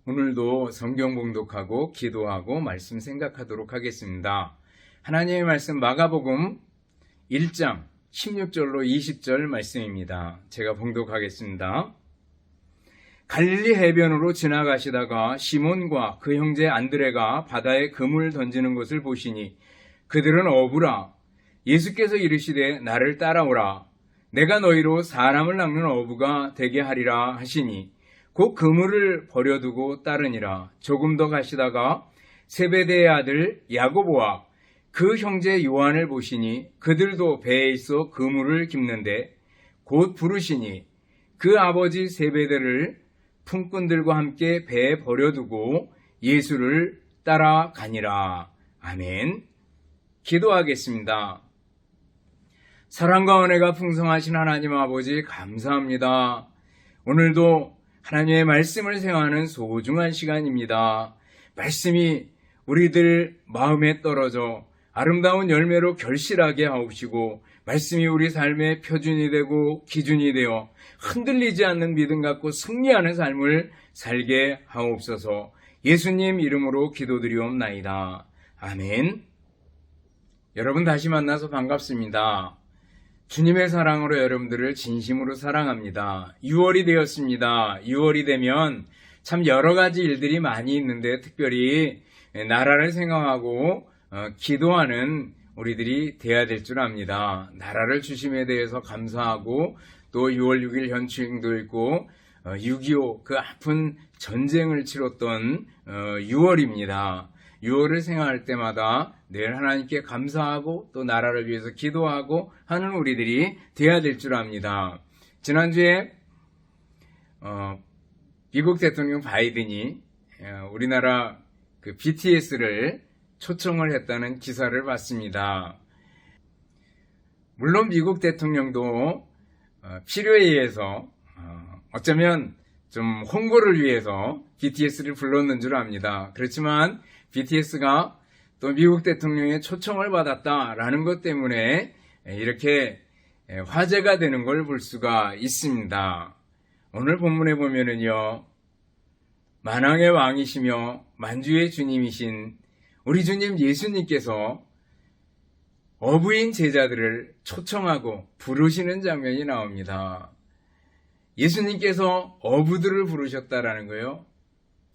오늘도 성경 봉독하고 기도하고 말씀 생각하도록 하겠습니다. 하나님의 말씀 마가복음 1장 16절로 20절 말씀입니다. 제가 봉독하겠습니다. 갈릴리 해변으로 지나가시다가 시몬과 그 형제 안드레가 바다에 그물 던지는 것을 보시니 그들은 어부라. 예수께서 이르시되 나를 따라오라. 내가 너희로 사람을 낚는 어부가 되게 하리라 하시니 곧 그물을 버려두고 따르니라. 조금 더 가시다가 세베대의 아들 야고보와 그 형제 요한을 보시니 그들도 배에 있어 그물을 깁는데 곧 부르시니 그 아버지 세베대를 품꾼들과 함께 배에 버려두고 예수를 따라가니라. 아멘. 기도하겠습니다. 사랑과 은혜가 풍성하신 하나님 아버지 감사합니다. 오늘도 하나님의 말씀을 생각하는 소중한 시간입니다. 말씀이 우리들 마음에 떨어져 아름다운 열매로 결실하게 하옵시고 말씀이 우리 삶의 표준이 되고 기준이 되어 흔들리지 않는 믿음 갖고 승리하는 삶을 살게 하옵소서. 예수님 이름으로 기도드리옵나이다. 아멘. 여러분 다시 만나서 반갑습니다. 주님의 사랑으로 여러분들을 진심으로 사랑합니다. 6월이 되었습니다. 6월이 되면 참 여러 가지 일들이 많이 있는데 특별히 나라를 생각하고 기도하는 우리들이 돼야 될 줄 압니다. 나라를 주심에 대해서 감사하고 또 6월 6일 현충도 있고 6.25 그 아픈 전쟁을 치렀던 6월입니다. 6월을 생각할 때마다 늘 하나님께 감사하고 또 나라를 위해서 기도하고 하는 우리들이 돼야 될 줄 압니다. 지난주에 미국 대통령 바이든이 우리나라 그 BTS를 초청을 했다는 기사를 봤습니다. 물론 미국 대통령도 필요에 의해서 어쩌면 좀 홍보를 위해서 BTS를 불렀는 줄 압니다. 그렇지만 BTS가 또 미국 대통령의 초청을 받았다라는 것 때문에 이렇게 화제가 되는 걸 볼 수가 있습니다. 오늘 본문에 보면은요, 만왕의 왕이시며 만주의 주님이신 우리 주님 예수님께서 어부인 제자들을 초청하고 부르시는 장면이 나옵니다. 예수님께서 어부들을 부르셨다라는 거예요.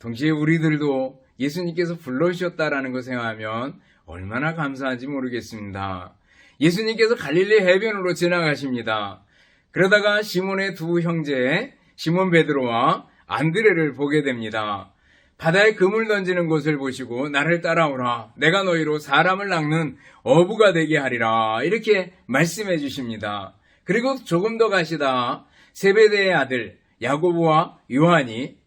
동시에 우리들도 예수님께서 불러주셨다라는 것 생각하면 얼마나 감사한지 모르겠습니다. 예수님께서 갈릴리 해변으로 지나가십니다. 그러다가 시몬의 두 형제 시몬 베드로와 안드레를 보게 됩니다. 바다에 그물 던지는 것을 보시고 나를 따라오라. 내가 너희로 사람을 낚는 어부가 되게 하리라. 이렇게 말씀해 주십니다. 그리고 조금 더 가시다 세베대의 아들 야고보와 요한이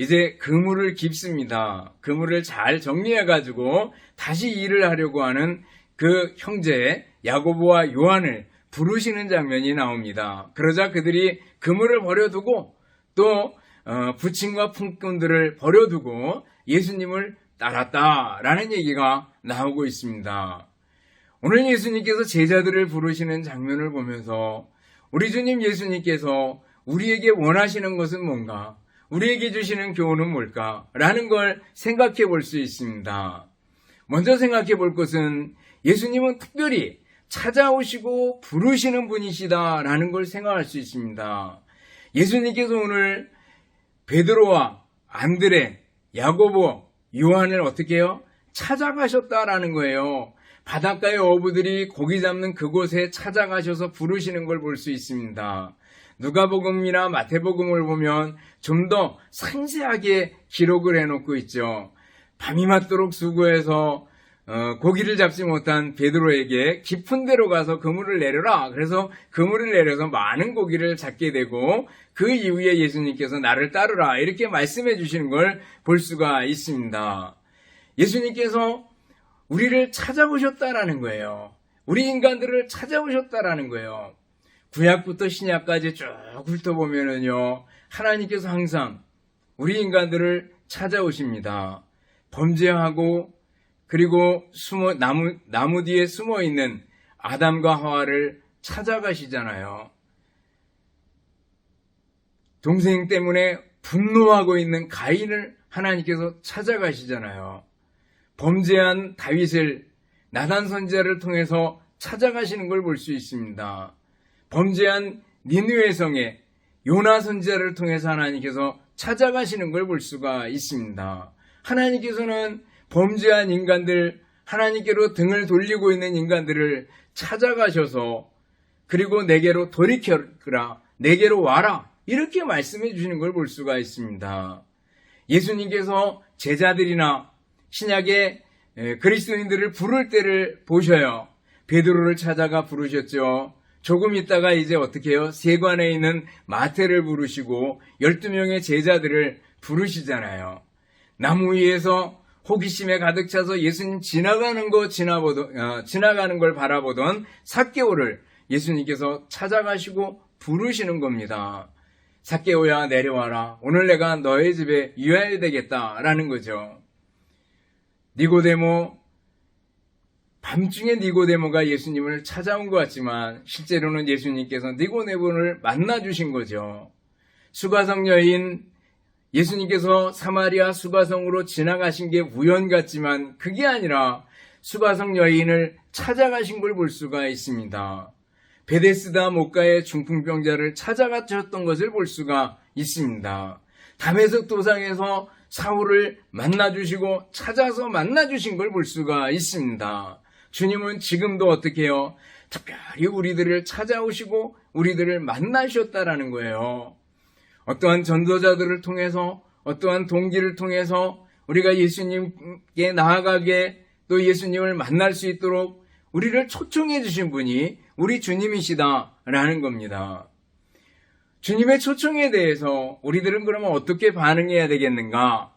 이제 그물을 깁습니다. 그물을 잘 정리해가지고 다시 일을 하려고 하는 그 형제 야고보와 요한을 부르시는 장면이 나옵니다. 그러자 그들이 그물을 버려두고 또 부친과 품꾼들을 버려두고 예수님을 따랐다라는 얘기가 나오고 있습니다. 오늘 예수님께서 제자들을 부르시는 장면을 보면서 우리 주님 예수님께서 우리에게 원하시는 것은 뭔가? 우리에게 주시는 교훈은 뭘까? 라는 걸 생각해 볼 수 있습니다. 먼저 생각해 볼 것은 예수님은 특별히 찾아오시고 부르시는 분이시다라는 걸 생각할 수 있습니다. 예수님께서 오늘 베드로와 안드레, 야고보, 요한을 어떻게 해요? 찾아가셨다라는 거예요. 바닷가의 어부들이 고기 잡는 그곳에 찾아가셔서 부르시는 걸 볼 수 있습니다. 누가복음이나 마태복음을 보면 좀 더 상세하게 기록을 해놓고 있죠. 밤이 맞도록 수고해서 고기를 잡지 못한 베드로에게 깊은 데로 가서 그물을 내려라. 그래서 그물을 내려서 많은 고기를 잡게 되고 그 이후에 예수님께서 나를 따르라 이렇게 말씀해 주시는 걸 볼 수가 있습니다. 예수님께서 우리를 찾아오셨다라는 거예요. 우리 인간들을 찾아오셨다라는 거예요. 구약부터 신약까지 쭉 훑어보면은요, 하나님께서 항상 우리 인간들을 찾아오십니다. 범죄하고 그리고 나무 뒤에 숨어 있는 아담과 하와를 찾아가시잖아요. 동생 때문에 분노하고 있는 가인을 하나님께서 찾아가시잖아요. 범죄한 다윗을 나단 선지자를 통해서 찾아가시는 걸 볼 수 있습니다. 범죄한 니느웨 성에 요나 선지자를 통해서 하나님께서 찾아가시는 걸 볼 수가 있습니다. 하나님께서는 범죄한 인간들, 하나님께로 등을 돌리고 있는 인간들을 찾아가셔서 그리고 내게로 돌이켜라, 내게로 와라, 이렇게 말씀해 주시는 걸 볼 수가 있습니다. 예수님께서 제자들이나 신약의 그리스도인들을 부를 때를 보셔요. 베드로를 찾아가 부르셨죠. 조금 있다가 이제 어떻게 해요? 세관에 있는 마태를 부르시고 12명의 제자들을 부르시잖아요. 나무 위에서 호기심에 가득 차서 예수님 지나가는 걸 바라보던 삭개오를 예수님께서 찾아가시고 부르시는 겁니다. 삭개오야, 내려와라. 오늘 내가 너의 집에 유하야 되겠다라는 거죠. 니고데모, 밤중에 니고데모가 예수님을 찾아온 것 같지만 실제로는 예수님께서 니고데모를 만나주신 거죠. 수가성 여인, 예수님께서 사마리아 수가성으로 지나가신 게 우연 같지만 그게 아니라 수가성 여인을 찾아가신 걸 볼 수가 있습니다. 베데스다 목가의 중풍병자를 찾아가셨던 것을 볼 수가 있습니다. 다메섹 도상에서 사울을 만나주시고 찾아서 만나주신 걸 볼 수가 있습니다. 주님은 지금도 어떻게 해요? 특별히 우리들을 찾아오시고 우리들을 만나셨다라는 거예요. 어떠한 전도자들을 통해서, 어떠한 동기를 통해서 우리가 예수님께 나아가게, 또 예수님을 만날 수 있도록 우리를 초청해 주신 분이 우리 주님이시다라는 겁니다. 주님의 초청에 대해서 우리들은 그러면 어떻게 반응해야 되겠는가?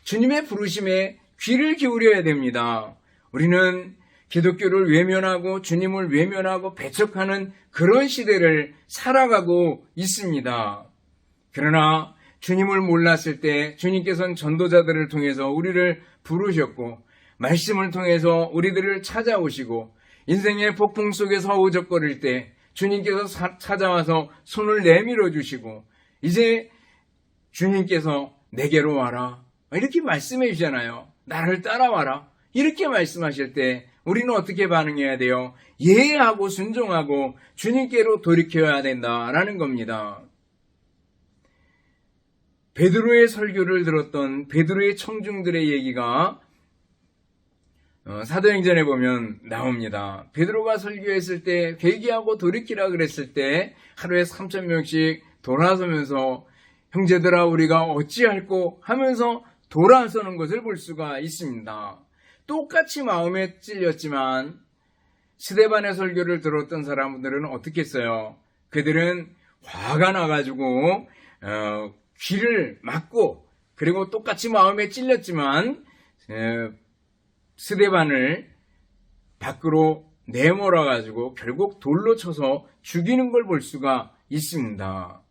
주님의 부르심에 귀를 기울여야 됩니다. 우리는 기독교를 외면하고 주님을 외면하고 배척하는 그런 시대를 살아가고 있습니다. 그러나 주님을 몰랐을 때 주님께서는 전도자들을 통해서 우리를 부르셨고 말씀을 통해서 우리들을 찾아오시고 인생의 폭풍 속에서 허우적거릴 때 주님께서 찾아와서 손을 내밀어 주시고 이제 주님께서 내게로 와라, 이렇게 말씀해 주잖아요. 나를 따라와라, 이렇게 말씀하실 때 우리는 어떻게 반응해야 돼요? 예하고 순종하고 주님께로 돌이켜야 된다라는 겁니다. 베드로의 설교를 들었던 베드로의 청중들의 얘기가 사도행전에 보면 나옵니다. 베드로가 설교했을 때 회개하고 돌이키라 그랬을 때 하루에 3,000명씩 돌아서면서 형제들아 우리가 어찌할꼬 하면서 돌아서는 것을 볼 수가 있습니다. 똑같이 마음에 찔렸지만 스데반의 설교를 들었던 사람들은 어떻게 했어요? 그들은 화가 나가지고 귀를 막고, 그리고 똑같이 마음에 찔렸지만 스데반을 밖으로 내몰아가지고 결국 돌로 쳐서 죽이는 걸 볼 수가 있습니다.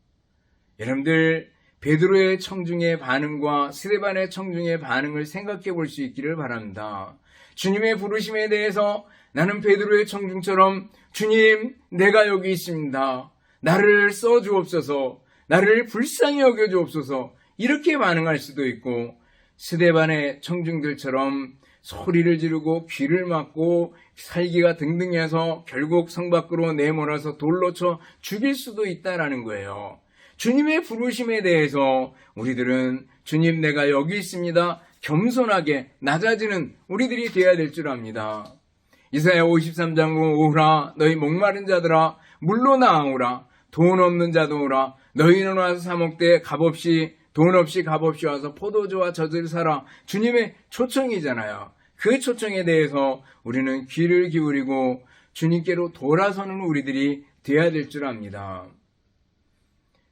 여러분들, 베드로의 청중의 반응과 스데반의 청중의 반응을 생각해 볼 수 있기를 바랍니다. 주님의 부르심에 대해서 나는 베드로의 청중처럼 주님, 내가 여기 있습니다, 나를 써주옵소서, 나를 불쌍히 여겨주옵소서, 이렇게 반응할 수도 있고, 스데반의 청중들처럼 소리를 지르고 귀를 막고 살기가 등등해서 결국 성 밖으로 내몰아서 돌로 쳐 죽일 수도 있다라는 거예요. 주님의 부르심에 대해서 우리들은 주님, 내가 여기 있습니다, 겸손하게 낮아지는 우리들이 되어야 될 줄 압니다. 이사야 53장 5, 오라 너희 목마른 자들아 물로 나오라, 돈 없는 자도 오라, 너희는 와서 사 먹되 돈 없이 값없이 와서 포도주와 젖을 사라. 주님의 초청이잖아요. 그 초청에 대해서 우리는 귀를 기울이고 주님께로 돌아서는 우리들이 되어야 될 줄 압니다.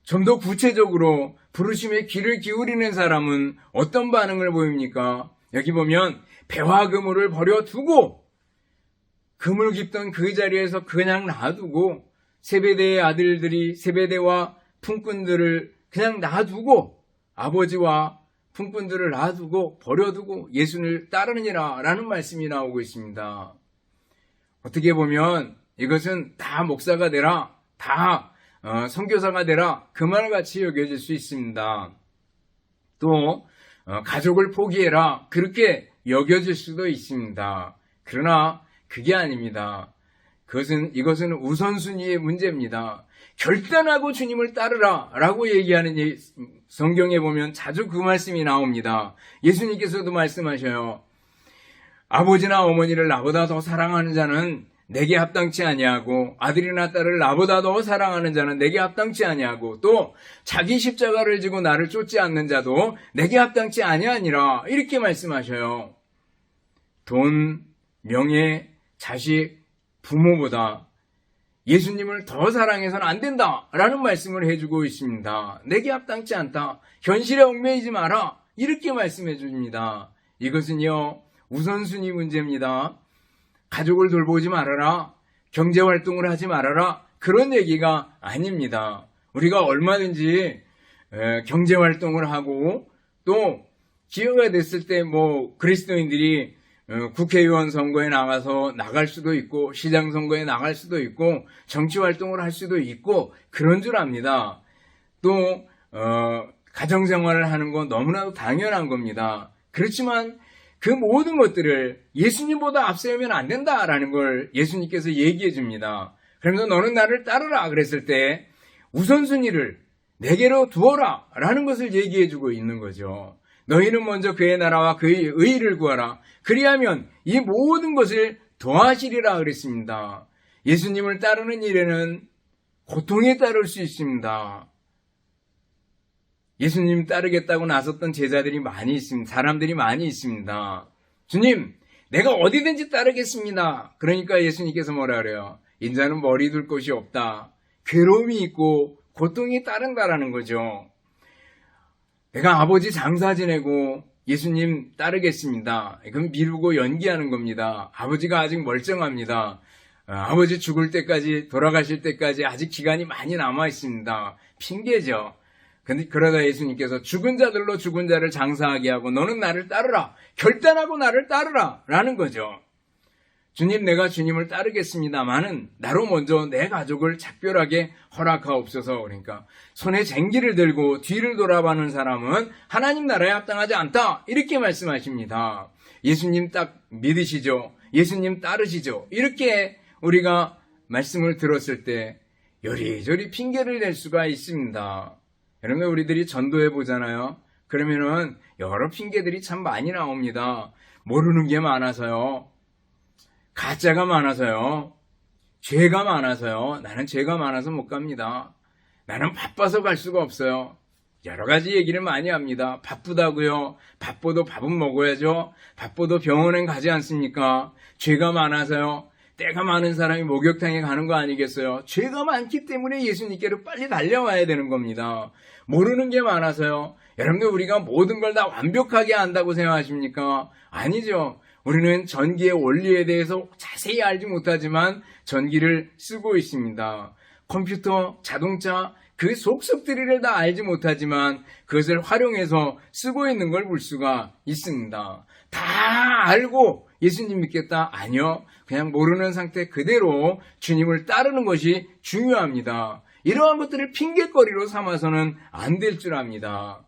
좀 더 구체적으로 부르심에 귀를 기울이는 사람은 어떤 반응을 보입니까? 여기 보면 배와 그물을 버려두고 그물 깊던 그 자리에서 그냥 놔두고 세베대의 아들들이 세베대와 품꾼들을 그냥 놔두고 아버지와 품꾼들을 놔두고 버려두고 예수를 따르니라 라는 말씀이 나오고 있습니다. 어떻게 보면 이것은 다 목사가 되라, 다 선교사가 되라, 그 말같이 여겨질 수 있습니다. 또 가족을 포기해라 그렇게 여겨질 수도 있습니다. 그러나 그게 아닙니다. 이것은 우선순위의 문제입니다. 결단하고 주님을 따르라 라고 얘기하는 성경에 보면 자주 그 말씀이 나옵니다. 예수님께서도 말씀하셔요. 아버지나 어머니를 나보다 더 사랑하는 자는 내게 합당치 아니하고 아들이나 딸을 나보다 더 사랑하는 자는 내게 합당치 아니하고 또 자기 십자가를 지고 나를 쫓지 않는 자도 내게 합당치 아니하니라 이렇게 말씀하셔요. 돈, 명예, 자식, 부모보다 예수님을 더 사랑해서는 안 된다라는 말씀을 해주고 있습니다. 내게 합당치 않다. 현실에 얽매이지 마라. 이렇게 말씀해 줍니다. 이것은요 우선순위 문제입니다. 가족을 돌보지 말아라. 경제활동을 하지 말아라. 그런 얘기가 아닙니다. 우리가 얼마든지 경제활동을 하고 또 기회가 됐을 때 그리스도인들이 국회의원 선거에 나가서 나갈 수도 있고 시장 선거에 나갈 수도 있고 정치활동을 할 수도 있고 그런 줄 압니다. 또 가정생활을 하는 건 너무나도 당연한 겁니다. 그렇지만 그 모든 것들을 예수님보다 앞세우면 안 된다라는 걸 예수님께서 얘기해 줍니다. 그러면서 너는 나를 따르라 그랬을 때 우선순위를 내게로 두어라 라는 것을 얘기해 주고 있는 거죠. 너희는 먼저 그의 나라와 그의 의의를 구하라. 그리하면 이 모든 것을 더하시리라 그랬습니다. 예수님을 따르는 일에는 고통에 따를 수 있습니다. 예수님 따르겠다고 나섰던 제자들이 많이 있습니다. 사람들이 많이 있습니다. 주님, 내가 어디든지 따르겠습니다. 그러니까 예수님께서 뭐라 그래요? 인자는 머리 둘 곳이 없다. 괴로움이 있고 고통이 따른다라는 거죠. 내가 아버지 장사 지내고 예수님 따르겠습니다. 그럼 미루고 연기하는 겁니다. 아버지가 아직 멀쩡합니다. 아버지 죽을 때까지 돌아가실 때까지 아직 기간이 많이 남아 있습니다. 핑계죠. 근데 그러다 예수님께서 죽은 자들로 죽은 자를 장사하게 하고 너는 나를 따르라. 결단하고 나를 따르라. 라는 거죠. 주님, 내가 주님을 따르겠습니다마는 나로 먼저 내 가족을 작별하게 허락하옵소서. 그러니까 손에 쟁기를 들고 뒤를 돌아보는 사람은 하나님 나라에 합당하지 않다. 이렇게 말씀하십니다. 예수님 딱 믿으시죠? 예수님 따르시죠? 이렇게 우리가 말씀을 들었을 때 요리조리 핑계를 댈 수가 있습니다. 여러분, 우리들이 전도해 보잖아요. 그러면은 여러 핑계들이 참 많이 나옵니다. 모르는 게 많아서요. 가짜가 많아서요. 죄가 많아서요. 나는 죄가 많아서 못 갑니다. 나는 바빠서 갈 수가 없어요. 여러 가지 얘기를 많이 합니다. 바쁘다고요. 바빠도 밥은 먹어야죠. 바빠도 병원엔 가지 않습니까? 죄가 많아서요. 때가 많은 사람이 목욕탕에 가는 거 아니겠어요? 죄가 많기 때문에 예수님께로 빨리 달려와야 되는 겁니다. 모르는 게 많아서요. 여러분들, 우리가 모든 걸 다 완벽하게 안다고 생각하십니까? 아니죠. 우리는 전기의 원리에 대해서 자세히 알지 못하지만 전기를 쓰고 있습니다. 컴퓨터, 자동차, 그 속속들이를 다 알지 못하지만 그것을 활용해서 쓰고 있는 걸 볼 수가 있습니다. 다 알고 예수님 믿겠다? 아니요. 그냥 모르는 상태 그대로 주님을 따르는 것이 중요합니다. 이러한 것들을 핑계거리로 삼아서는 안 될 줄 압니다.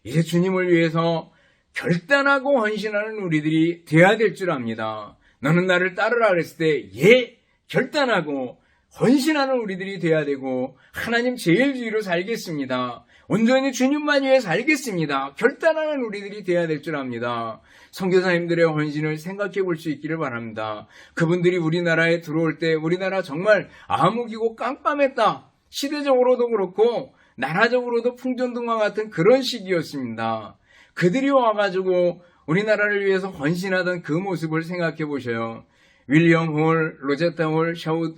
이제 주님을 위해서 결단하고 헌신하는 우리들이 돼야 될 줄 압니다. 너는 나를 따르라 그랬을 때 예, 결단하고 헌신하는 우리들이 돼야 되고 하나님 제일주의로 살겠습니다. 온전히 주님만 위해 살겠습니다. 결단하는 우리들이 돼야 될 줄 압니다. 선교사님들의 헌신을 생각해 볼 수 있기를 바랍니다. 그분들이 우리나라에 들어올 때 우리나라 정말 암흑이고 깜깜했다. 시대적으로도 그렇고 나라적으로도 풍전등화 같은 그런 시기였습니다. 그들이 와가지고 우리나라를 위해서 헌신하던 그 모습을 생각해 보셔요. 윌리엄 홀, 로제타 홀,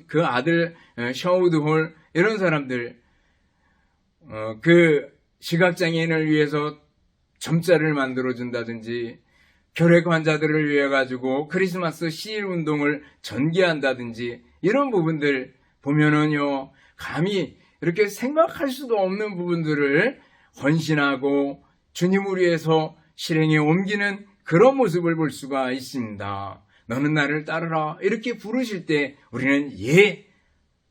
그 아들 샤우드 홀, 이런 사람들, 그 시각장애인을 위해서 점자를 만들어준다든지, 결핵 환자들을 위해 가지고 크리스마스 시일 운동을 전개한다든지, 이런 부분들 보면은요, 감히 이렇게 생각할 수도 없는 부분들을 헌신하고 주님을 위해서 실행에 옮기는 그런 모습을 볼 수가 있습니다. 너는 나를 따르라 이렇게 부르실 때 우리는 예,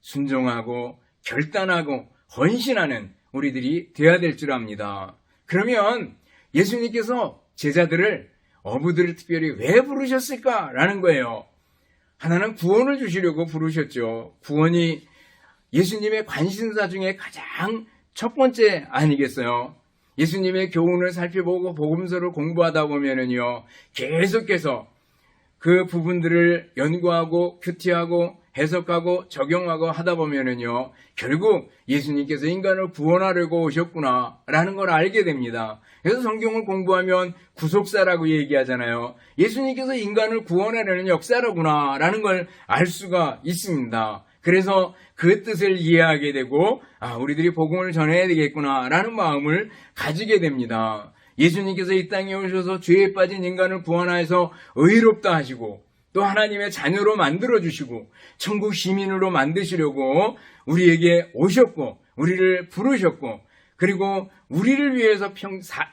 순종하고 결단하고 헌신하는 우리들이 되어야 될 줄 압니다. 그러면 예수님께서 제자들을, 어부들을 특별히 왜 부르셨을까라는 거예요. 하나는 구원을 주시려고 부르셨죠. 구원이 예수님의 관심사 중에 가장 첫 번째 아니겠어요? 예수님의 교훈을 살펴보고 복음서를 공부하다 보면은요, 계속해서 그 부분들을 연구하고 큐티하고 해석하고 적용하고 하다 보면은요, 결국 예수님께서 인간을 구원하려고 오셨구나라는 걸 알게 됩니다. 그래서 성경을 공부하면 구속사라고 얘기하잖아요. 예수님께서 인간을 구원하려는 역사라구나라는 걸 알 수가 있습니다. 그래서 그 뜻을 이해하게 되고, 우리들이 복음을 전해야 되겠구나라는 마음을 가지게 됩니다. 예수님께서 이 땅에 오셔서 죄에 빠진 인간을 구원하여서 의롭다 하시고, 또 하나님의 자녀로 만들어주시고 천국 시민으로 만드시려고 우리에게 오셨고, 우리를 부르셨고, 그리고 우리를 위해서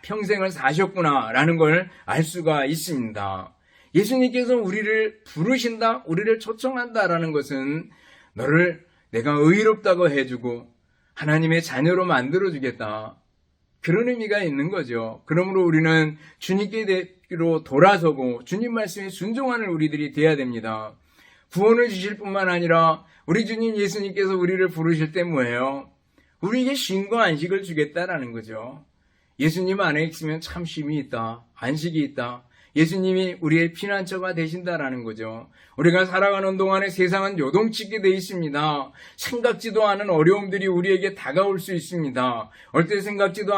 평생을 사셨구나라는 걸 알 수가 있습니다. 예수님께서 우리를 부르신다, 우리를 초청한다라는 것은 너를 내가 의롭다고 해주고 하나님의 자녀로 만들어주겠다, 그런 의미가 있는 거죠. 그러므로 우리는 주님께로 돌아서고 주님 말씀에 순종하는 우리들이 돼야 됩니다. 구원을 주실 뿐만 아니라 우리 주님 예수님께서 우리를 부르실 때 뭐예요? 우리에게 쉼과 안식을 주겠다라는 거죠. 예수님 안에 있으면 참 쉼이 있다, 안식이 있다. 예수님이 우리의 피난처가 되신다라는 거죠. 우리가 살아가는 동안에 세상은 요동치게 돼 있습니다. 생각지도 않은 어려움들이 우리에게 다가올 수 있습니다. 얼때 생각지도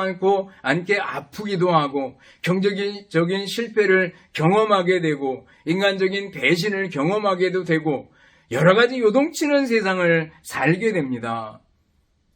않게 아프기도 하고, 경제적인 실패를 경험하게 되고, 인간적인 배신을 경험하게도 되고, 여러 가지 요동치는 세상을 살게 됩니다.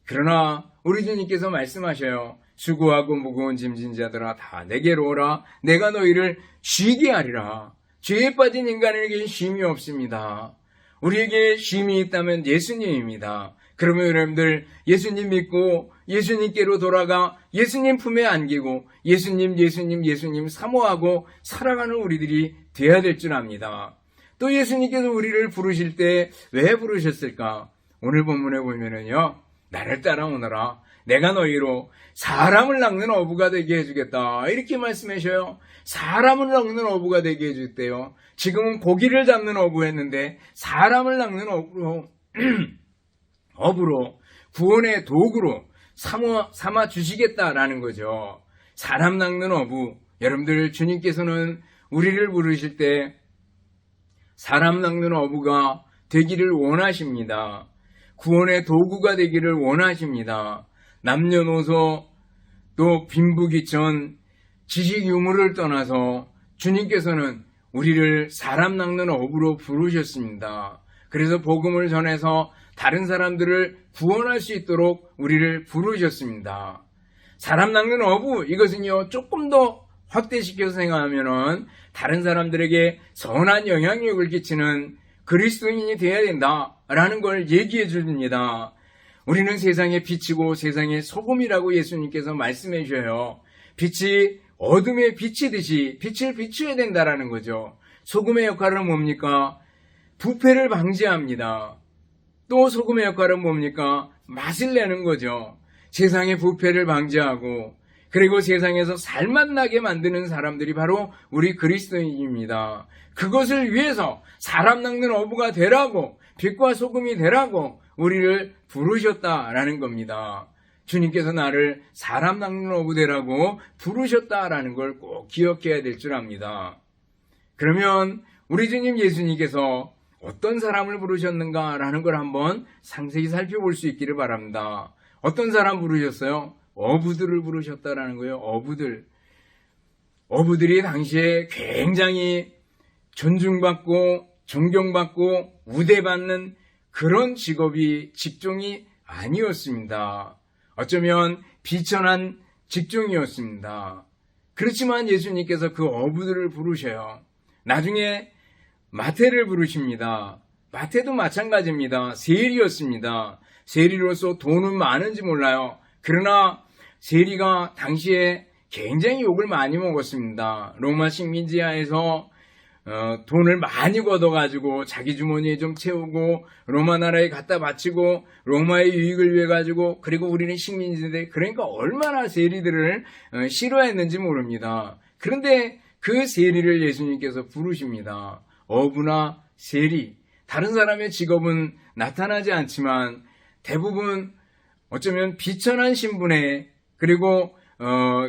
그러나 우리 주님께서 말씀하셔요. 수고하고 무거운 짐진 자들아 다 내게로 오라, 내가 너희를 쉬게 하리라. 죄에 빠진 인간에게는 쉼이 없습니다. 우리에게 쉼이 있다면 예수님입니다. 그러면 여러분들 예수님 믿고 예수님께로 돌아가 예수님 품에 안기고 예수님 사모하고 살아가는 우리들이 돼야 될 줄 압니다. 또 예수님께서 우리를 부르실 때 왜 부르셨을까? 오늘 본문에 보면은요, 나를 따라오너라, 내가 너희로 사람을 낚는 어부가 되게 해주겠다, 이렇게 말씀하셔요. 사람을 낚는 어부가 되게 해주겠대요. 지금은 고기를 잡는 어부였는데 사람을 낚는 어부로 구원의 도구로 삼아 주시겠다라는 거죠. 사람 낚는 어부. 여러분들, 주님께서는 우리를 부르실 때 사람 낚는 어부가 되기를 원하십니다. 구원의 도구가 되기를 원하십니다. 남녀노소 또 빈부귀천 지식 유무를 떠나서 주님께서는 우리를 사람 낚는 어부로 부르셨습니다. 그래서 복음을 전해서 다른 사람들을 구원할 수 있도록 우리를 부르셨습니다. 사람 낚는 어부, 이것은요, 조금 더 확대시켜서 생각하면은 다른 사람들에게 선한 영향력을 끼치는 그리스도인이 되어야 된다라는 걸 얘기해 줍니다. 우리는 세상의 빛이고 세상의 소금이라고 예수님께서 말씀해 주셔요. 빛이 어둠에 비치듯이 빛을 비춰야 된다라는 거죠. 소금의 역할은 뭡니까? 부패를 방지합니다. 또 소금의 역할은 뭡니까? 맛을 내는 거죠. 세상의 부패를 방지하고, 그리고 세상에서 살맛나게 만드는 사람들이 바로 우리 그리스도인입니다. 그것을 위해서 사람 낚는 어부가 되라고, 빛과 소금이 되라고 우리를 부르셨다라는 겁니다. 주님께서 나를 사람 낚는 어부 되라고 부르셨다라는 걸 꼭 기억해야 될 줄 압니다. 그러면 우리 주님 예수님께서 어떤 사람을 부르셨는가라는 걸 한번 상세히 살펴볼 수 있기를 바랍니다. 어떤 사람 부르셨어요? 어부들을 부르셨다라는 거예요. 어부들이 당시에 굉장히 존중받고 존경받고 우대받는 그런 직종이 아니었습니다. 어쩌면 비천한 직종이었습니다. 그렇지만 예수님께서 그 어부들을 부르셔요. 나중에 마태를 부르십니다. 마태도 마찬가지입니다. 세리였습니다. 세리로서 돈은 많은지 몰라요. 그러나 세리가 당시에 굉장히 욕을 많이 먹었습니다. 로마 식민지하에서 돈을 많이 걷어가지고 자기 주머니에 좀 채우고 로마 나라에 갖다 바치고 로마의 유익을 위해 가지고, 그리고 우리는 식민지인데 그러니까 얼마나 세리들을 싫어했는지 모릅니다. 그런데 그 세리를 예수님께서 부르십니다. 어부나 세리, 다른 사람의 직업은 나타나지 않지만 대부분 어쩌면 비천한 신분에, 그리고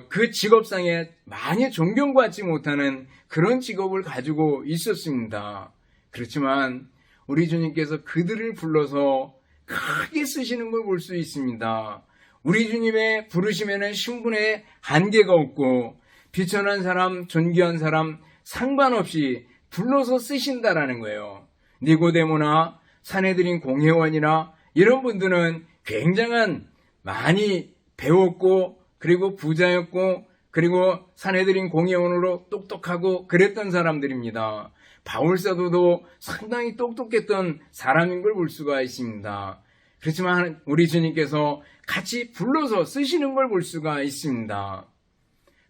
그 직업상에 많이 존경받지 못하는 그런 직업을 가지고 있었습니다. 그렇지만 우리 주님께서 그들을 불러서 크게 쓰시는 걸 볼 수 있습니다. 우리 주님의 부르심에는 신분에 한계가 없고 비천한 사람, 존귀한 사람 상관없이 불러서 쓰신다라는 거예요. 니고데모나 사내들인 공회원이나 이런 분들은 굉장한 많이 배웠고, 그리고 부자였고, 그리고 사내들인 공회원으로 똑똑하고 그랬던 사람들입니다. 바울사도도 상당히 똑똑했던 사람인 걸 볼 수가 있습니다. 그렇지만 우리 주님께서 같이 불러서 쓰시는 걸 볼 수가 있습니다.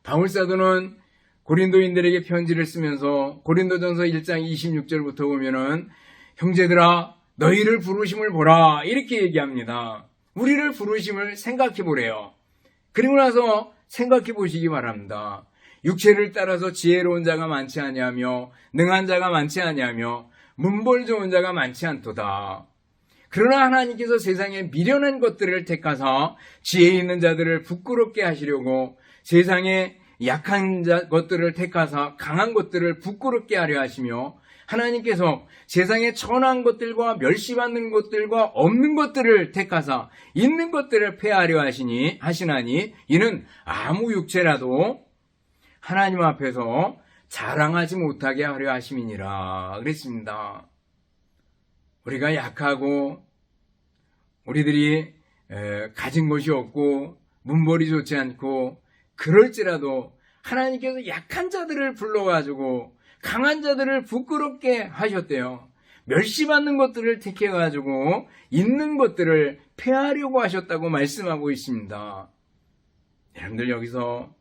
바울사도는 고린도인들에게 편지를 쓰면서 고린도전서 1장 26절부터 보면은 형제들아 너희를 부르심을 보라 이렇게 얘기합니다. 우리를 부르심을 생각해 보래요. 그리고 나서 생각해 보시기 바랍니다. 육체를 따라서 지혜로운 자가 많지 아니하며 능한 자가 많지 아니하며 문벌 좋은 자가 많지 않도다. 그러나 하나님께서 세상에 미련한 것들을 택하사 지혜 있는 자들을 부끄럽게 하시려고 세상에 약한 것들을 택하사 강한 것들을 부끄럽게 하려 하시며, 하나님께서 세상에 천한 것들과 멸시받는 것들과 없는 것들을 택하사 있는 것들을 폐하려 하시나니 이는 아무 육체라도 하나님 앞에서 자랑하지 못하게 하려 하심이니라 그랬습니다. 우리가 약하고 우리들이 가진 것이 없고 문벌이 좋지 않고 그럴지라도 하나님께서 약한 자들을 불러가지고 강한 자들을 부끄럽게 하셨대요. 멸시받는 것들을 택해가지고 있는 것들을 폐하려고 하셨다고 말씀하고 있습니다. 여러분들 여기서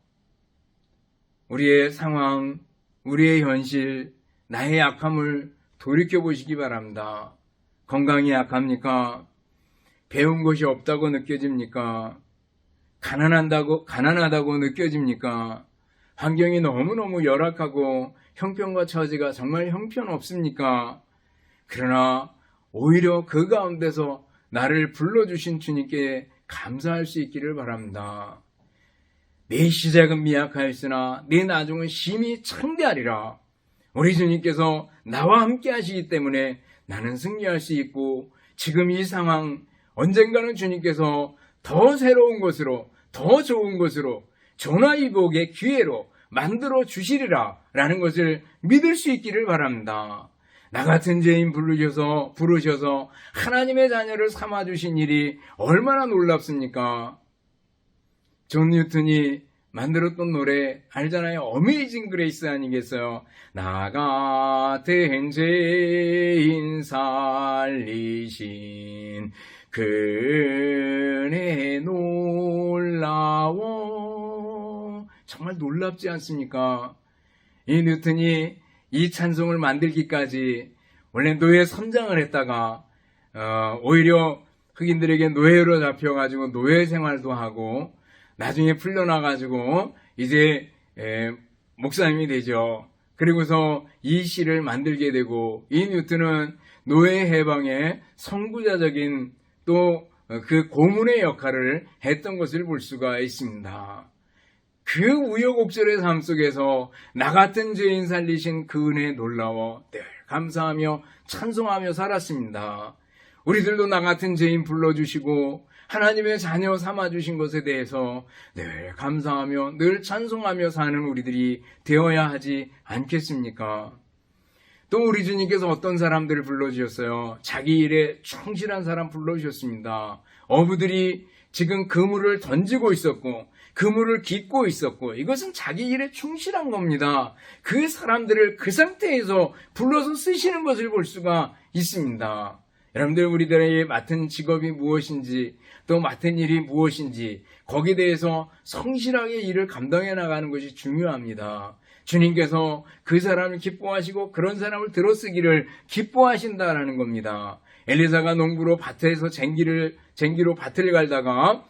우리의 상황, 우리의 현실, 나의 약함을 돌이켜보시기 바랍니다. 건강이 약합니까? 배운 것이 없다고 느껴집니까? 가난하다고 느껴집니까? 환경이 너무너무 열악하고 형편과 처지가 정말 형편없습니까? 그러나 오히려 그 가운데서 나를 불러주신 주님께 감사할 수 있기를 바랍니다. 내 시작은 미약하였으나 내 나중은 심히 창대하리라. 우리 주님께서 나와 함께 하시기 때문에 나는 승리할 수 있고, 지금 이 상황 언젠가는 주님께서 더 새로운 것으로, 더 좋은 것으로, 전화위복의 기회로 만들어 주시리라 라는 것을 믿을 수 있기를 바랍니다. 나 같은 죄인 부르셔서 하나님의 자녀를 삼아주신 일이 얼마나 놀랍습니까? 존 뉴턴이 만들었던 노래 알잖아요. 어메이징 그레이스 아니겠어요? 나 같은 죄인 살리신 그네 놀라워. 정말 놀랍지 않습니까? 이 뉴턴이 이 찬송을 만들기까지 원래 노예 선장을 했다가 오히려 흑인들에게 노예로 잡혀가지고 노예 생활도 하고 나중에 풀려나가지고 이제 목사님이 되죠. 그리고서 이 시를 만들게 되고, 이 뉴턴은 노예 해방의 선구자적인 또 그 고문의 역할을 했던 것을 볼 수가 있습니다. 그 우여곡절의 삶 속에서 나 같은 죄인 살리신 그 은혜에 놀라워 늘 감사하며 찬송하며 살았습니다. 우리들도 나 같은 죄인 불러주시고 하나님의 자녀 삼아주신 것에 대해서 늘 감사하며 늘 찬송하며 사는 우리들이 되어야 하지 않겠습니까? 또 우리 주님께서 어떤 사람들을 불러주셨어요? 자기 일에 충실한 사람 불러주셨습니다. 어부들이 지금 그물을 던지고 있었고 그물을 깃고 있었고, 이것은 자기 일에 충실한 겁니다. 그 사람들을 그 상태에서 불러서 쓰시는 것을 볼 수가 있습니다. 여러분들, 우리들의 맡은 직업이 무엇인지 또 맡은 일이 무엇인지 거기에 대해서 성실하게 일을 감당해 나가는 것이 중요합니다. 주님께서 그 사람을 기뻐하시고 그런 사람을 들어쓰기를 기뻐하신다라는 겁니다. 엘리사가 농부로 밭에서 쟁기로 밭을 갈다가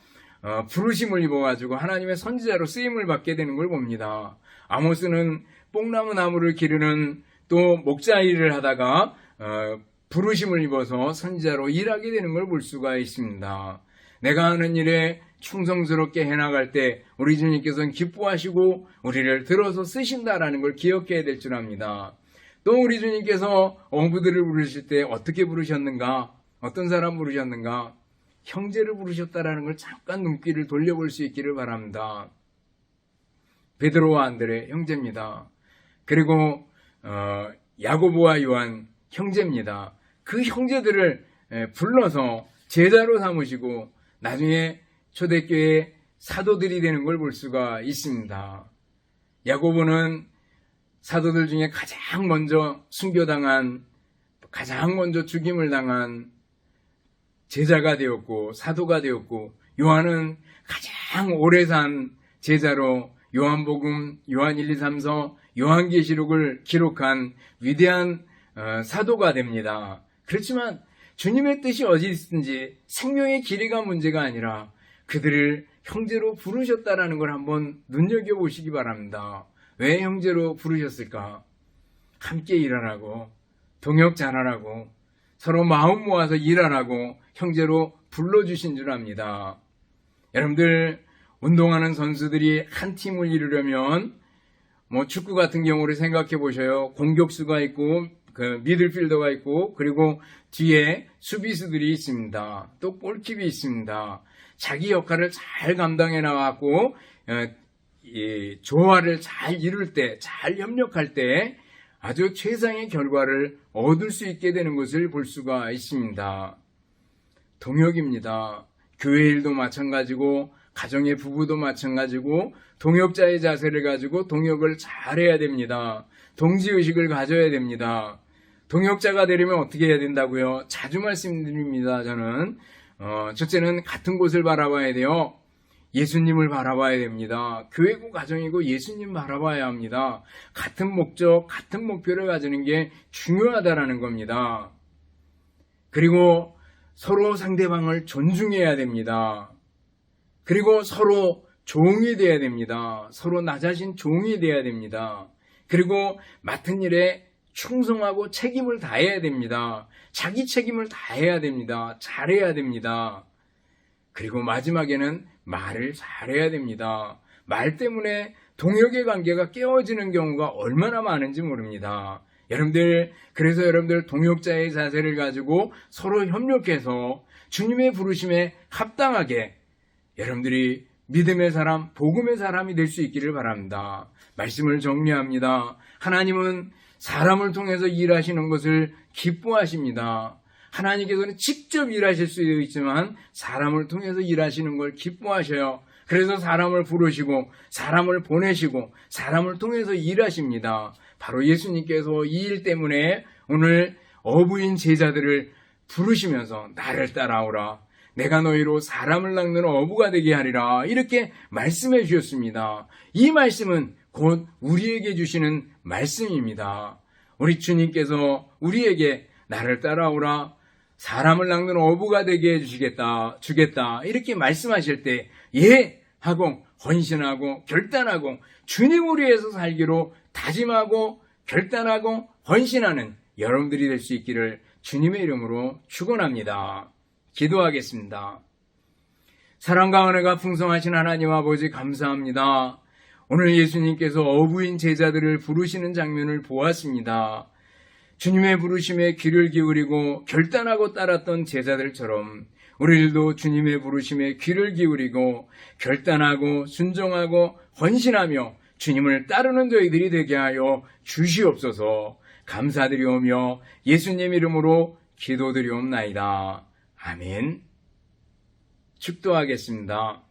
부르심을 입어가지고 하나님의 선지자로 쓰임을 받게 되는 걸 봅니다. 아모스는 뽕나무 나무를 기르는 또 목자 일을 하다가 부르심을 입어서 선지자로 일하게 되는 걸 볼 수가 있습니다. 내가 하는 일에 충성스럽게 해나갈 때 우리 주님께서는 기뻐하시고 우리를 들어서 쓰신다라는 걸 기억해야 될 줄 압니다. 또 우리 주님께서 어부들을 부르실 때 어떻게 부르셨는가? 어떤 사람 부르셨는가? 형제를 부르셨다라는 걸 잠깐 눈길을 돌려볼 수 있기를 바랍니다. 베드로와 안드레 형제입니다. 그리고 야고보와 요한 형제입니다. 그 형제들을 불러서 제자로 삼으시고 나중에 초대교회 사도들이 되는 걸 볼 수가 있습니다. 야고보는 사도들 중에 가장 먼저 순교당한, 가장 먼저 죽임을 당한 제자가 되었고 사도가 되었고, 요한은 가장 오래 산 제자로 요한복음, 요한 1, 2, 3서, 요한계시록을 기록한 위대한 사도가 됩니다. 그렇지만 주님의 뜻이 어디 있든지 생명의 길이가 문제가 아니라 그들을 형제로 부르셨다라는 걸 한번 눈여겨보시기 바랍니다. 왜 형제로 부르셨을까? 함께 일하라고, 동역 잘하라고, 서로 마음 모아서 일하라고 형제로 불러주신 줄 압니다. 여러분들, 운동하는 선수들이 한 팀을 이루려면 축구 같은 경우를 생각해 보셔요. 공격수가 있고 미들필더가 있고 그리고 뒤에 수비수들이 있습니다. 또 골킵이 있습니다. 자기 역할을 잘 감당해 나가고 조화를 잘 이룰 때, 잘 협력할 때 아주 최상의 결과를 얻을 수 있게 되는 것을 볼 수가 있습니다. 동역입니다. 교회 일도 마찬가지고 가정의 부부도 마찬가지고 동역자의 자세를 가지고 동역을 잘해야 됩니다. 동지의식을 가져야 됩니다. 동역자가 되려면 어떻게 해야 된다고요? 자주 말씀드립니다. 저는 첫째는 같은 곳을 바라봐야 돼요. 예수님을 바라봐야 됩니다. 교회고 가정이고 예수님 바라봐야 합니다. 같은 목적, 같은 목표를 가지는 게 중요하다라는 겁니다. 그리고 서로 상대방을 존중해야 됩니다. 그리고 서로 종이 돼야 됩니다. 서로 나 자신 종이 돼야 됩니다. 그리고 맡은 일에 충성하고 책임을 다해야 됩니다. 자기 책임을 다해야 됩니다. 잘해야 됩니다. 그리고 마지막에는 말을 잘해야 됩니다. 말 때문에 동역의 관계가 깨어지는 경우가 얼마나 많은지 모릅니다. 그래서 여러분들 동역자의 자세를 가지고 서로 협력해서 주님의 부르심에 합당하게 여러분들이 믿음의 사람, 복음의 사람이 될 수 있기를 바랍니다. 말씀을 정리합니다. 하나님은 사람을 통해서 일하시는 것을 기뻐하십니다. 하나님께서는 직접 일하실 수도 있지만 사람을 통해서 일하시는 걸 기뻐하셔요. 그래서 사람을 부르시고 사람을 보내시고 사람을 통해서 일하십니다. 바로 예수님께서 이 일 때문에 오늘 어부인 제자들을 부르시면서 나를 따라오라. 내가 너희로 사람을 낚는 어부가 되게 하리라. 이렇게 말씀해 주셨습니다. 이 말씀은 곧 우리에게 주시는 말씀입니다. 우리 주님께서 우리에게 나를 따라오라. 사람을 낚는 어부가 되게 해주시겠다, 주겠다. 이렇게 말씀하실 때, 예! 하고, 헌신하고, 결단하고, 주님을 위해서 살기로 다짐하고, 결단하고, 헌신하는 여러분들이 될 수 있기를 주님의 이름으로 축원합니다. 기도하겠습니다. 사랑과 은혜가 풍성하신 하나님 아버지 감사합니다. 오늘 예수님께서 어부인 제자들을 부르시는 장면을 보았습니다. 주님의 부르심에 귀를 기울이고 결단하고 따랐던 제자들처럼 우리들도 주님의 부르심에 귀를 기울이고 결단하고 순종하고 헌신하며 주님을 따르는 저희들이 되게 하여 주시옵소서. 감사드리오며 예수님 이름으로 기도드리옵나이다. 아멘. 축도하겠습니다.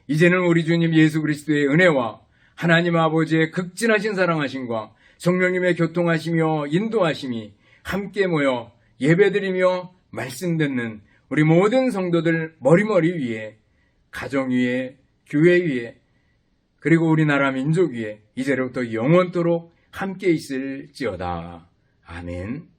이제는 우리 주님 예수 그리스도의 은혜와 하나님 아버지의 극진하신 사랑하심과 성령님의 교통하시며 인도하심이 함께 모여 예배드리며 말씀 듣는 우리 모든 성도들 머리머리 위에, 가정 위에, 교회 위에, 그리고 우리나라 민족 위에 이제로부터 영원토록 함께 있을지어다. 아멘.